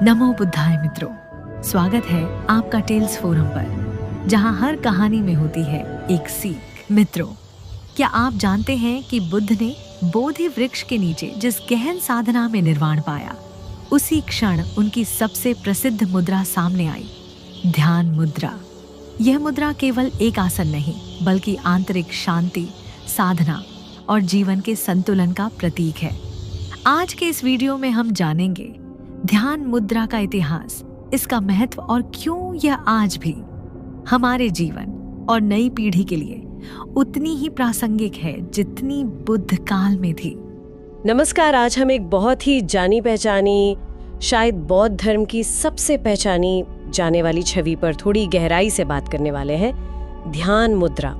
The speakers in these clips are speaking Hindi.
नमो बुद्धाय मित्रों, स्वागत है आपका टेल्स फोरम पर, जहां हर कहानी में होती है एक सीख। मित्रों, क्या आप जानते हैं कि बुद्ध ने बोधि वृक्ष के नीचे जिस गहन साधना में निर्वाण पाया, उसी क्षण उनकी सबसे प्रसिद्ध मुद्रा सामने आई, ध्यान मुद्रा। यह मुद्रा केवल एक आसन नहीं, बल्कि आंतरिक शांति, साधना और जीवन के संतुलन का प्रतीक है। आज के इस वीडियो में हम जानेंगे ध्यान मुद्रा का इतिहास, इसका महत्व और क्यों यह आज भी हमारे जीवन और नई पीढ़ी के लिए उतनी ही प्रासंगिक है जितनी बुद्ध काल में थी। नमस्कार। आज हम एक बहुत ही जानी पहचानी, शायद बौद्ध धर्म की सबसे पहचानी जाने वाली छवि पर थोड़ी गहराई से बात करने वाले हैं, ध्यान मुद्रा।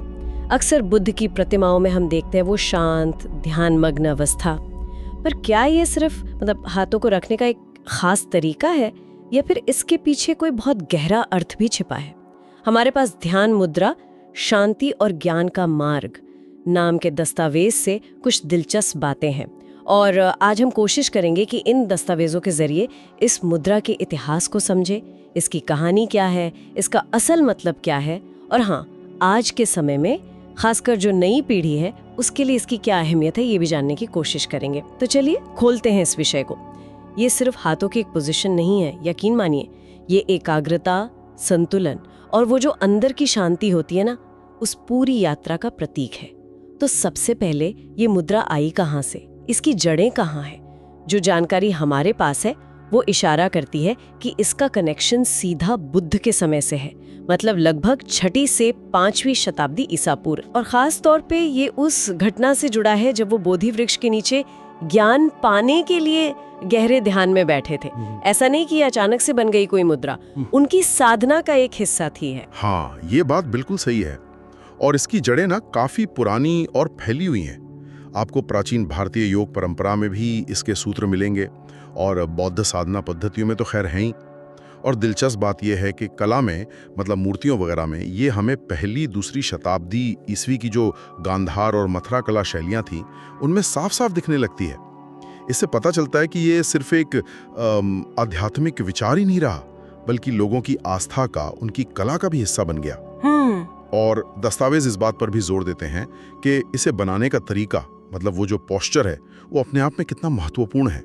अक्सर बुद्ध की प्रतिमाओं में हम देखते हैं वो शांत, ध्यानमग्न अवस्था। पर क्या ये सिर्फ हाथों को रखने का एक खास तरीका है, या फिर इसके पीछे कोई बहुत गहरा अर्थ भी छिपा है? हमारे पास ध्यान मुद्रा, शांति और ज्ञान का मार्ग नाम के दस्तावेज से कुछ दिलचस्प बातें हैं, और आज हम कोशिश करेंगे कि इन दस्तावेजों के जरिए इस मुद्रा के इतिहास को समझे, इसकी कहानी क्या है, इसका असल मतलब क्या है, और हाँ, आज के समय में खासकर जो नई पीढ़ी है उसके लिए इसकी क्या अहमियत है, ये भी जानने की कोशिश करेंगे। तो चलिए खोलते हैं इस विषय को। ये सिर्फ हाथों की एक पोजीशन नहीं है, यकीन मानिए, ये एकाग्रता, संतुलन और वो जो अंदर की शांति होती है ना, उस पूरी यात्रा का प्रतीक है। तो सबसे पहले ये मुद्रा आई कहाँ से, इसकी जड़ें कहाँ हैं? जो जानकारी हमारे पास है वो इशारा करती है कि इसका कनेक्शन सीधा बुद्ध के समय से है, मतलब लगभग 6वीं से 5वीं शताब्दी ईसा पूर्व। और खास तौर पे ये उस घटना से जुड़ा है जब वो बोधि वृक्ष के नीचे ज्ञान पाने के लिए गहरे ध्यान में बैठे थे। ऐसा नहीं कि अचानक से बन गई कोई मुद्रा, उनकी साधना का एक हिस्सा थी है। हाँ, ये बात बिल्कुल सही है। और इसकी जड़ें ना काफी पुरानी और फैली हुई हैं। आपको प्राचीन भारतीय योग परंपरा में भी इसके सूत्र मिलेंगे, और बौद्ध साधना पद्धतियों में तो खैर हैं ही। और दिलचस्प बात यह है कि कला में, मतलब मूर्तियों वगैरह में, ये हमें पहली दूसरी शताब्दी ईस्वी की जो गांधार और मथुरा कला शैलियाँ थीं, उनमें साफ साफ दिखने लगती है। इससे पता चलता है कि ये सिर्फ एक आध्यात्मिक विचार ही नहीं रहा, बल्कि लोगों की आस्था का, उनकी कला का भी हिस्सा बन गया। और दस्तावेज इस बात पर भी जोर देते हैं कि इसे बनाने का तरीका, मतलब वो जो पोस्चर है, वो अपने आप में कितना महत्वपूर्ण है।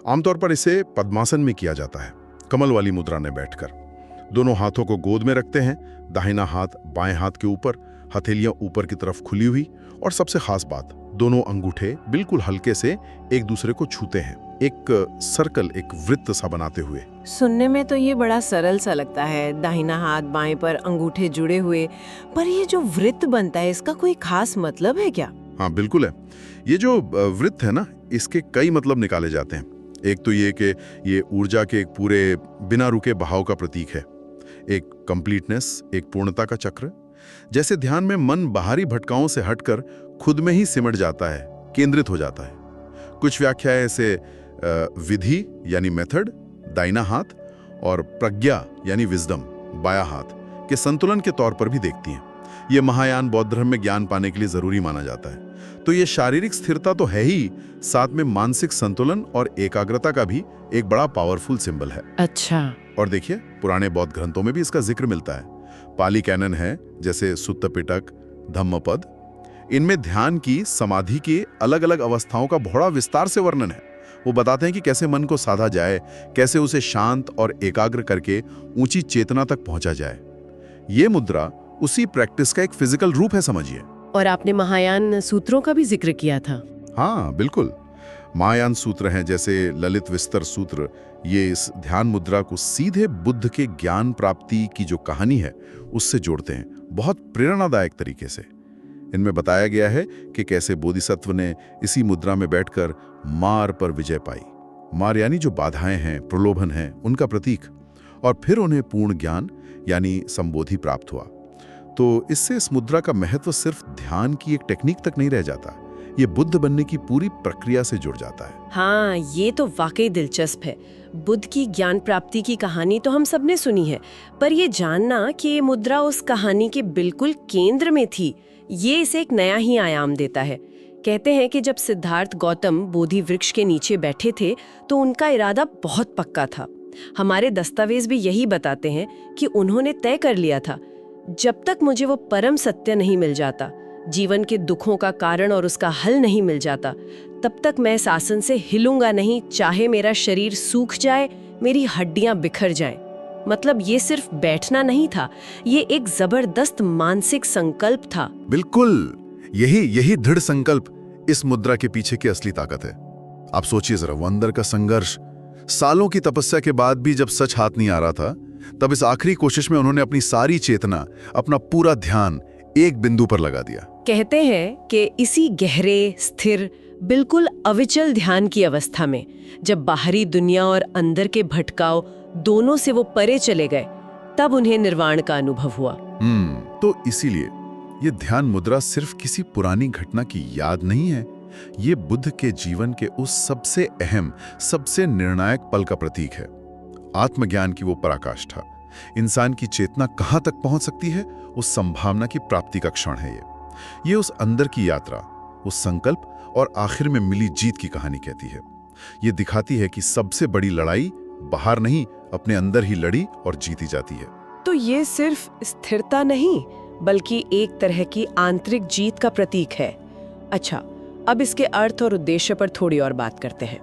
आमतौर पर इसे पद्मासन में किया जाता है, कमल वाली मुद्रा में बैठकर। दोनों हाथों को गोद में रखते हैं, दाहिना हाथ बाएं हाथ के ऊपर, हथेलियां ऊपर की तरफ खुली हुई, और सबसे खास बात, दोनों अंगूठे बिल्कुल हल्के से एक दूसरे को छूते हैं, एक सर्कल, एक वृत्त सा बनाते हुए। सुनने में तो ये बड़ा सरल सा लगता है, दाहिना हाथ बाएं पर अंगूठे जुड़े हुए, पर ये जो वृत्त बनता है इसका कोई खास मतलब है क्या? हाँ, बिल्कुल है। ये जो वृत्त है ना, इसके कई मतलब निकाले जाते हैं। एक तो ये कि ये ऊर्जा के एक पूरे बिना रुके बहाव का प्रतीक है, एक कंप्लीटनेस, एक पूर्णता का चक्र। जैसे ध्यान में मन बाहरी भटकाओं से हटकर खुद में ही सिमट जाता है, केंद्रित हो जाता है। कुछ व्याख्याएं इसे विधि यानी मेथड, दाहिना हाथ, और प्रज्ञा यानी विजडम, बायां हाथ, के संतुलन के तौर पर भी देखती हैं। ये महायान बौद्ध धर्म में ज्ञान पाने के लिए जरूरी माना जाता है। तो ये शारीरिक स्थिरता तो है ही, साथ में मानसिक संतुलन और एकाग्रता का भी एक बड़ा पावरफुल सिंबल है। अच्छा। और देखिए, पुराने बौद्ध ग्रंथों में भी इसका जिक्र मिलता है। पाली कैनन है, जैसे सुत्त पिटक, धम्मपद, इनमें ध्यान की, समाधि की अलग अलग अवस्थाओं का बड़ा विस्तार से वर्णन है। वो बताते हैं कि कैसे मन को साधा जाए, कैसे उसे शांत और एकाग्र करके ऊंची चेतना तक पहुंचा जाए। ये मुद्रा उसी प्रैक्टिस का एक फिजिकल रूप है, समझिए। और आपने महायान सूत्रों का भी जिक्र किया था। हाँ, बिल्कुल। महायान सूत्र हैं, जैसे ललित विस्तर सूत्र, ये इस ध्यान मुद्रा को सीधे बुद्ध के ज्ञान प्राप्ति की जो कहानी है उससे जोड़ते हैं, बहुत प्रेरणादायक तरीके से। इनमें बताया गया है कि कैसे बोधिसत्व ने इसी मुद्रा में बैठकर मार पर विजय पाई। मार यानी जो बाधाएं हैं, प्रलोभन हैं, उनका प्रतीक। और फिर उन्हें पूर्ण ज्ञान यानी संबोधि प्राप्त हुआ। तो इससे इस मुद्रा का महत्व सिर्फ ध्यान की एक टेक्निक तक नहीं रह जाता, ये बुद्ध बनने की पूरी प्रक्रिया से जुड़ जाता है। हाँ, ये तो वाकई दिलचस्प है। बुद्ध की ज्ञान प्राप्ति की कहानी तो हम सबने सुनी है, पर ये जानना कि ये मुद्रा उस कहानी के बिल्कुल केंद्र में थी, ये इसे एक नया ही आयाम देता है। कहते हैं कि जब सिद्धार्थ गौतम बोधि वृक्ष के नीचे बैठे थे तो उनका इरादा बहुत पक्का था। हमारे दस्तावेज भी यही बताते हैं कि उन्होंने तय कर लिया था, जब तक मुझे वो परम सत्य नहीं मिल जाता, जीवन के दुखों का कारण और उसका हल नहीं मिल जाता, तब तक मैं इस आसन से हिलूंगा नहीं, चाहे मेरा शरीर सूख जाए, मेरी हड्डियां बिखर जाएं। मतलब ये सिर्फ बैठना नहीं था, ये एक जबरदस्त मानसिक संकल्प था। बिल्कुल, यही दृढ़ संकल्प इस मुद्रा के पीछे की असली ताकत है। आप सोचिए जरा, वो अंदर का संघर्ष, सालों की तपस्या के बाद भी जब सच हाथ नहीं आ रहा था, तब इस आखिरी कोशिश में उन्होंने अपनी सारी चेतना, अपना पूरा ध्यान एक बिंदु पर लगा दिया। कहते हैं कि इसी गहरे, स्थिर, बिल्कुल अविचल ध्यान की अवस्था में जब बाहरी दुनिया और अंदर के भटकाव दोनों से वो परे चले गए, तब उन्हें निर्वाण का अनुभव हुआ। तो इसीलिए ये ध्यान मुद्रा सिर्फ किसी पुरानी घटना की याद नहीं है, ये बुद्ध के जीवन के उस सबसे अहम, सबसे निर्णायक पल का प्रतीक है। आत्मज्ञान की वो पराकाष्ठा, इंसान की चेतना कहां तक पहुंच सकती है, उस संभावना की प्राप्ति का क्षण है ये उस अंदर की यात्रा, उस संकल्प और आखिर में मिली जीत की कहानी कहती है। ये दिखाती है कि सबसे बड़ी लड़ाई बाहर नहीं, अपने अंदर ही लड़ी और जीती जाती है। तो ये सिर्फ स्थिरता नहीं, बल्कि एक तरह की आंतरिक जीत का प्रतीक है। अच्छा, अब इसके अर्थ और उद्देश्य पर थोड़ी और बात करते हैं।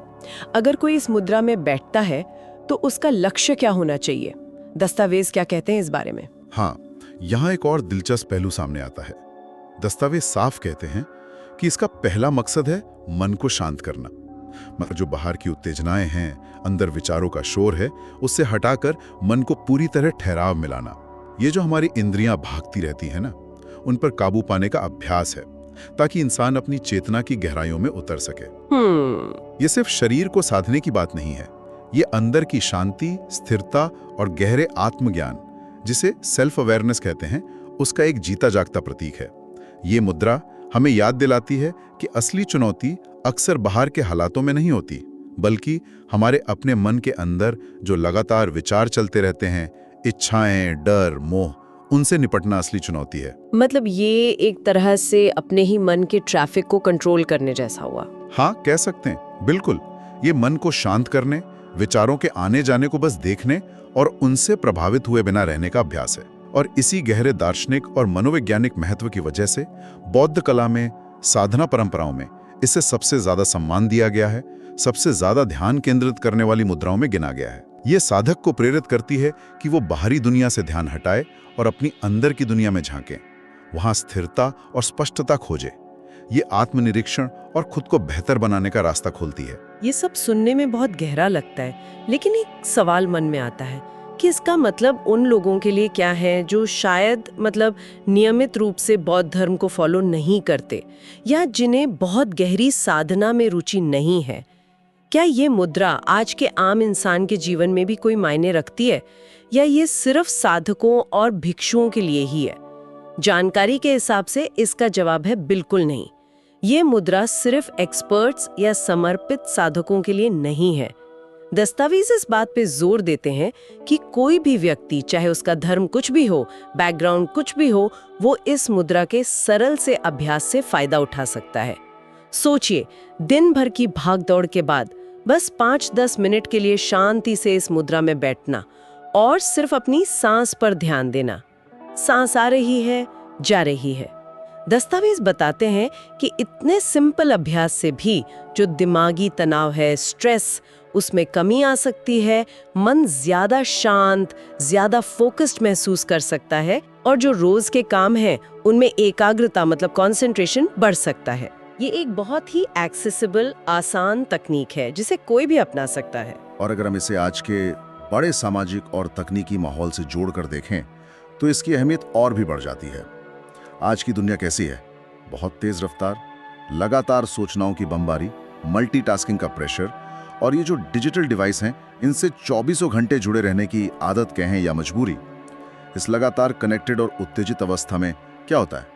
अगर कोई इस मुद्रा में बैठता है तो उसका लक्ष्य क्या होना चाहिए? दस्तावेज क्या कहते हैं इस बारे में? हाँ, यहाँ एक और दिलचस्प पहलू सामने आता है। दस्तावेज साफ कहते हैं कि इसका पहला मकसद है मन को शांत करना। मतलब जो बाहर की उत्तेजनाएं हैं, अंदर विचारों का शोर है, उससे हटाकर मन को पूरी तरह ठहराव मिलाना। ये जो हमारी इंद्रियां भागती रहती हैं ना, उन पर काबू पाने का अभ्यास है, ताकि इंसान अपनी चेतना की गहराइयों में उतर सके। ये सिर्फ शरीर को साधने की बात नहीं है, ये अंदर की शांति, स्थिरता और गहरे आत्मज्ञान, जिसे सेल्फ अवेयरनेस कहते हैं, उसका एक जीता जागता प्रतीक है। ये मुद्रा हमें याद दिलाती है कि असली चुनौती अक्सर बाहर के हालातों में नहीं होती, बल्कि हमारे अपने मन के अंदर जो लगातार विचार चलते रहते हैं, इच्छाएं, डर, मोह, उनसे निपटना असली चुनौती है। मतलब ये एक तरह से अपने ही मन के ट्रैफिक को कंट्रोल करने जैसा हुआ। हाँ, कह सकते हैं, बिल्कुल। ये मन को शांत करने, विचारों के आने जाने को बस देखने और उनसे प्रभावित हुए बिना रहने का अभ्यास है। और इसी गहरे दार्शनिक और मनोवैज्ञानिक महत्व की वजह से बौद्ध कला में, साधना परंपराओं में इसे सबसे ज्यादा सम्मान दिया गया है, सबसे ज्यादा ध्यान केंद्रित करने वाली मुद्राओं में गिना गया है। ये साधक को प्रेरित करती है कि वो बाहरी दुनिया से ध्यान हटाए और अपनी अंदर की दुनिया में झांके, वहां स्थिरता और स्पष्टता खोजे। ये आत्मनिरीक्षण और खुद को बेहतर बनाने का रास्ता खोलती है। ये सब सुनने में बहुत गहरा लगता है, लेकिन एक सवाल मन में आता है कि इसका मतलब उन लोगों के लिए क्या है जो शायद नियमित रूप से बौद्ध धर्म को फॉलो नहीं करते, या जिन्हें बहुत गहरी साधना में रुचि नहीं है। क्या ये मुद्रा आज के आम इंसान के जीवन में भी कोई मायने रखती है, या ये सिर्फ साधकों और भिक्षुओं के लिए ही है? जानकारी के हिसाब से इसका जवाब है बिल्कुल नहीं। ये मुद्रा सिर्फ एक्सपर्ट्स या समर्पित साधकों के लिए नहीं है। दस्तावेज इस बात पे जोर देते हैं कि कोई भी व्यक्ति, चाहे उसका धर्म कुछ भी हो, बैकग्राउंड कुछ भी हो, वो इस मुद्रा के सरल से अभ्यास से फायदा उठा सकता है। सोचिए, दिन भर की भागदौड़ के बाद बस 5-10 मिनट के लिए शांति से इस मुद्रा में बैठना और सिर्फ अपनी सांस पर ध्यान देना। सांस आ रही है, जा रही है। दस्तावेज बताते हैं कि इतने सिंपल अभ्यास से भी जो दिमागी तनाव है, स्ट्रेस, उसमें कमी आ सकती है, मन ज्यादा शांत, ज्यादा फोकस्ड महसूस कर सकता है, और जो रोज के काम हैं उनमें एकाग्रता कंसंट्रेशन बढ़ सकता है। ये एक बहुत ही एक्सेसिबल, आसान तकनीक है जिसे कोई भी अपना सकता है। और अगर हम इसे आज के बड़े सामाजिक और तकनीकी माहौल से जोड़कर देखें तो इसकी अहमियत और भी बढ़ जाती है। आज की दुनिया कैसी है? बहुत तेज रफ्तार, लगातार सूचनाओं की बमबारी, मल्टीटास्किंग का प्रेशर, और ये जो डिजिटल डिवाइस हैं, इनसे 24 घंटे जुड़े रहने की आदत कहें या मजबूरी। इस लगातार कनेक्टेड और उत्तेजित अवस्था में क्या होता है?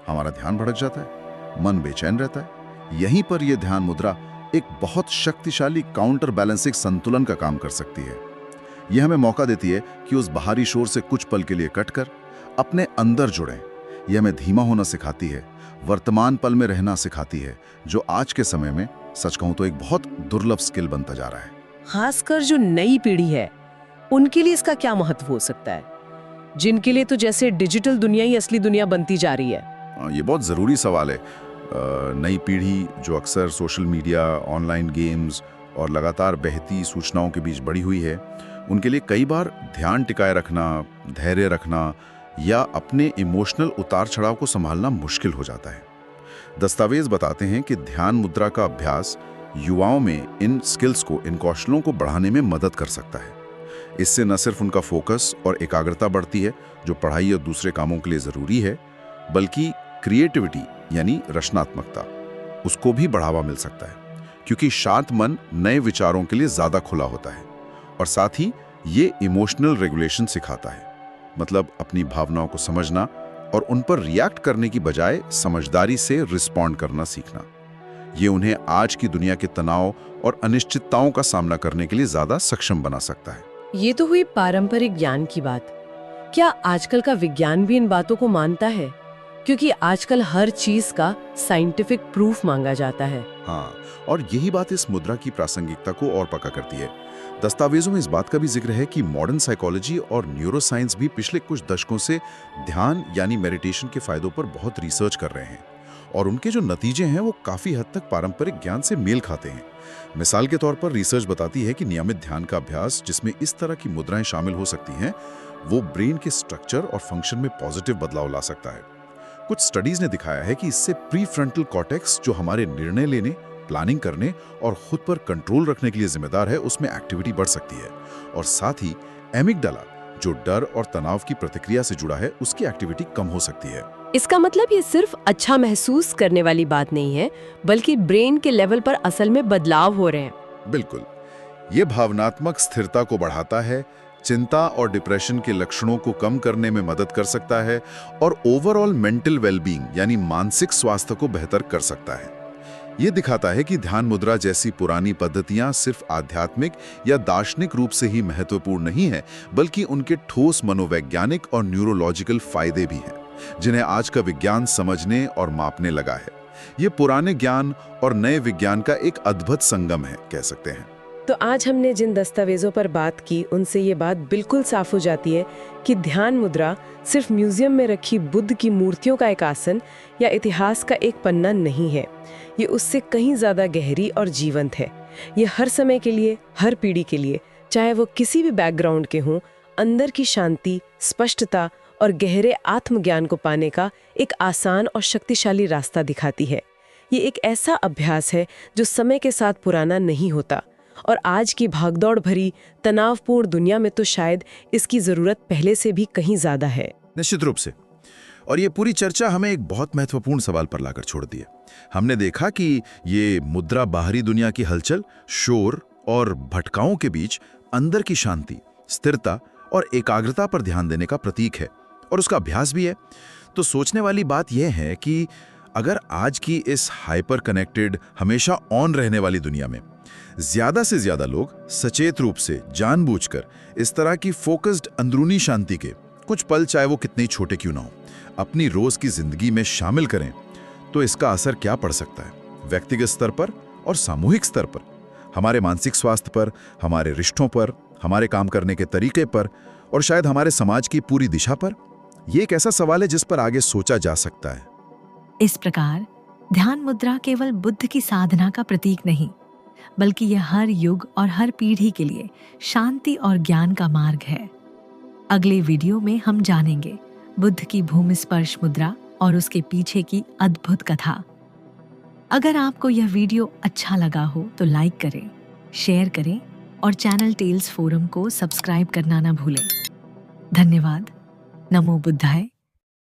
हमारा ध्यान भटक जाता है, मन बेचैन रहता है। यहीं पर यह ध्यान मुद्रा एक बहुत शक्तिशाली काउंटर बैलेंसिंग संतुलन का काम कर सकती है। यह हमें मौका देती है कि उस बाहरी शोर से कुछ पल के लिए कटकर अपने अंदर जुड़ें। यह हमें धीमा होना सिखाती है, वर्तमान पल में रहना सिखाती है, जो आज के समय में, सच कहूं तो, एक बहुत दुर्लभ स्किल बनता जा रहा है। खासकर जो नई पीढ़ी है, उनके लिए इसका क्या महत्व हो सकता है, जिनके लिए तो जैसे डिजिटल दुनिया ही असली दुनिया बनती जा रही है? ये बहुत ज़रूरी सवाल है। नई पीढ़ी जो अक्सर सोशल मीडिया, ऑनलाइन गेम्स और लगातार बहती सूचनाओं के बीच बढ़ी हुई है, उनके लिए कई बार ध्यान टिकाए रखना, धैर्य रखना या अपने इमोशनल उतार चढ़ाव को संभालना मुश्किल हो जाता है। दस्तावेज बताते हैं कि ध्यान मुद्रा का अभ्यास युवाओं में इन स्किल्स को, इन कौशलों को बढ़ाने में मदद कर सकता है। इससे न सिर्फ उनका फोकस और एकाग्रता बढ़ती है, जो पढ़ाई और दूसरे कामों के लिए ज़रूरी है, बल्कि क्रिएटिविटी यानी रचनात्मकता, उसको भी बढ़ावा मिल सकता है, क्योंकि शांत मन नए विचारों के लिए ज़्यादा खुला होता है। और साथ ही ये इमोशनल रेगुलेशन सिखाता है, मतलब अपनी भावनाओं को समझना और उन पर रिएक्ट करने की बजाय समझदारी से रिस्पॉन्ड करना सीखना। ये उन्हें आज की दुनिया के तनाव और अनिश्चितताओं का सामना करने के लिए ज़्यादा सक्षम बना सकता है। ये तो हुई पारंपरिक ज्ञान की बात। क्या आजकल का विज्ञान भी इन बातों को मानता है? क्योंकि आजकल हर चीज का साइंटिफिक प्रूफ मांगा जाता है। हाँ, और यही बात इस मुद्रा की प्रासंगिकता को और पक्का करती है। दस्तावेजों में इस बात का भी जिक्र है कि मॉडर्न साइकोलॉजी और न्यूरोसाइंस भी पिछले कुछ दशकों से ध्यान यानी मेडिटेशन के फायदों पर बहुत रिसर्च कर रहे हैं, और उनके जो नतीजे हैं वो काफ़ी हद तक पारंपरिक ज्ञान से मेल खाते हैं। मिसाल के तौर पर रिसर्च बताती है कि नियमित ध्यान का अभ्यास जिसमें इस तरह की मुद्राएं शामिल हो सकती हैं, वो ब्रेन के स्ट्रक्चर और फंक्शन में पॉजिटिव बदलाव ला सकता है। कुछ स्टडीज ने दिखाया है कि इससे प्रीफ्रंटल कॉर्टेक्स, जो हमारे निर्णय लेने, प्लानिंग करने और खुद पर कंट्रोल रखने के लिए जिम्मेदार है, उसमें एक्टिविटी बढ़ सकती है। और साथ ही एमिगडाला, जो डर और तनाव की प्रतिक्रिया से जुड़ा है, उसकी एक्टिविटी कम हो सकती है। इसका मतलब ये सिर्फ अच्छा महसूस करने वाली बात नहीं है, बल्कि ब्रेन के लेवल पर असल में बदलाव हो रहे हैं। बिल्कुल, ये भावनात्मक स्थिरता को बढ़ाता है, चिंता और डिप्रेशन के लक्षणों को कम करने में मदद कर सकता है और ओवरऑल मेंटल वेलबींग यानी मानसिक स्वास्थ्य को बेहतर कर सकता है। ये दिखाता है कि ध्यान मुद्रा जैसी पुरानी पद्धतियां सिर्फ आध्यात्मिक या दार्शनिक रूप से ही महत्वपूर्ण नहीं है, बल्कि उनके ठोस मनोवैज्ञानिक और न्यूरोलॉजिकल फायदे भी हैं, जिन्हें आज का विज्ञान समझने और मापने लगा है। ये पुराने ज्ञान और नए विज्ञान का एक अद्भुत संगम है, कह सकते हैं। तो आज हमने जिन दस्तावेजों पर बात की, उनसे ये बात बिल्कुल साफ हो जाती है कि ध्यान मुद्रा सिर्फ म्यूजियम में रखी बुद्ध की मूर्तियों का एक आसन या इतिहास का एक पन्ना नहीं है। ये उससे कहीं ज्यादा गहरी और जीवंत है। ये हर समय के लिए, हर पीढ़ी के लिए, चाहे वो किसी भी बैकग्राउंड के हों, अंदर की शांति, स्पष्टता और गहरे आत्मज्ञान को पाने का एक आसान और शक्तिशाली रास्ता दिखाती है। ये एक ऐसा अभ्यास है जो समय के साथ पुराना नहीं होता, और आज की भागदौड़ भरी तनावपूर्ण दुनिया में तो शायद इसकी जरूरत पहले से भी कहीं ज्यादा है। निश्चित रूप से। और ये पूरी चर्चा हमें एक बहुत महत्वपूर्ण सवाल पर लाकर छोड़ दी है। हमने देखा कि ये मुद्रा बाहरी दुनिया की हलचल, शोर और भटकाओं के बीच अंदर की शांति, स्थिरता और एकाग्रता पर ध्यान देने का प्रतीक है, और उसका अभ्यास भी है। तो सोचने वाली बात यह है कि अगर आज की इस हाइपर कनेक्टेड, हमेशा ऑन रहने वाली दुनिया में ज्यादा से ज्यादा लोग सचेत रूप से, जानबूझकर इस तरह की फोकस्ड अंदरूनी शांति के कुछ पल, चाहे वो कितने छोटे क्यों ना हो, अपनी रोज की जिंदगी में शामिल करें, तो इसका असर क्या पड़ सकता है व्यक्तिगत स्तर पर और सामूहिक स्तर पर, हमारे मानसिक स्वास्थ्य पर, हमारे रिश्तों पर, हमारे काम करने के तरीके पर, और शायद हमारे समाज की पूरी दिशा पर। यह एक ऐसा सवाल है जिस पर आगे सोचा जा सकता है। इस प्रकार ध्यान मुद्रा केवल बुद्ध की साधना का प्रतीक नहीं, बल्कि यह हर युग और हर पीढ़ी के लिए शांति और ज्ञान का मार्ग है। अगले वीडियो में हम जानेंगे बुद्ध की भूमि स्पर्श मुद्रा और उसके पीछे की अद्भुत कथा। अगर आपको यह वीडियो अच्छा लगा हो तो लाइक करें, शेयर करें और चैनल टेल्स फोरम को सब्सक्राइब करना ना भूलें। धन्यवाद। नमो बुद्धाय।